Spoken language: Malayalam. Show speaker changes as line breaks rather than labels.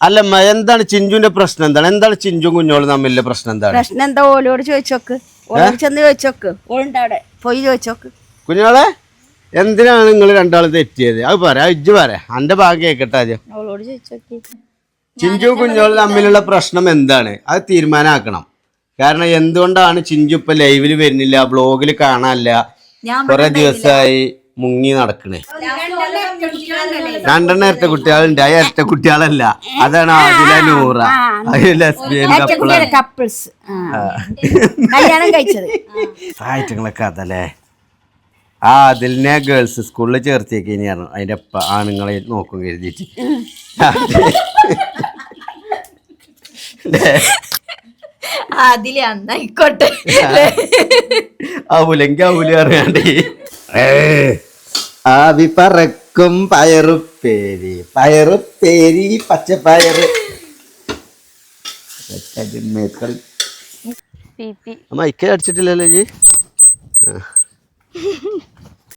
അല്ലമ്മ എന്താണ് ചിഞ്ചുവിന്റെ പ്രശ്നം എന്താണ് ചിഞ്ചും കുഞ്ഞോളും തമ്മിലുള്ള പ്രശ്നം
പ്രശ്നം എന്താ ഓലോട് ചോദിച്ചോക്ക് ഓലോട് ചെന്ന് ചോദിച്ചോക്ക് ഓളുണ്ടവിടെ പോയി ചോദിച്ചോക്ക്
കുഞ്ഞോളെ എന്തിനാണ് നിങ്ങൾ രണ്ടാളും തെറ്റിയത് അത് പറയാ ഇജ്ജ് പറയാ എന്റെ ഭാഗം കേക്കട്ടെ ആദ്യം
അവളോട് ചോദിച്ചോക്കി
ചിഞ്ചു കുഞ്ഞോളും തമ്മിലുള്ള പ്രശ്നം എന്താണ് അത് തീരുമാനമാക്കണം കാരണം എന്തുകൊണ്ടാണ് ചിഞ്ചു ഇപ്പൊ ലൈവില് വരുന്നില്ല ബ്ലോഗിൽ കാണാനില്ല കുറെ ദിവസമായി മുങ്ങി നടക്കണേ രണ്ടെണ്ണം ഇരട്ട കുട്ടികളുണ്ട് ആ ഇരട്ട കുട്ടികളല്ല അതാണ് ആദില നൂറ ലെസ്ബിയൻ
കപ്പിൾസ് കല്യാണം കഴിച്ചത്
സാഹിത്യങ്ങളൊക്കെ അതല്ലേ ആ അതിലിനെ ഗേൾസ് സ്കൂളിൽ ചേർത്തേക്ക് ഇനിയാണ് അതിന്റെ ആണുങ്ങളെ നോക്കും കരുതിയിട്ട്
അതില് അന്നായിക്കോട്ടെ
ആവൂലെങ്കി ആവൂല അറിയാണ്ട് ആവി പറക്കും പയറുപ്പേരി പച്ചപ്പയറ് മൈക്ക് അടിച്ചിട്ടില്ലല്ലോ ജി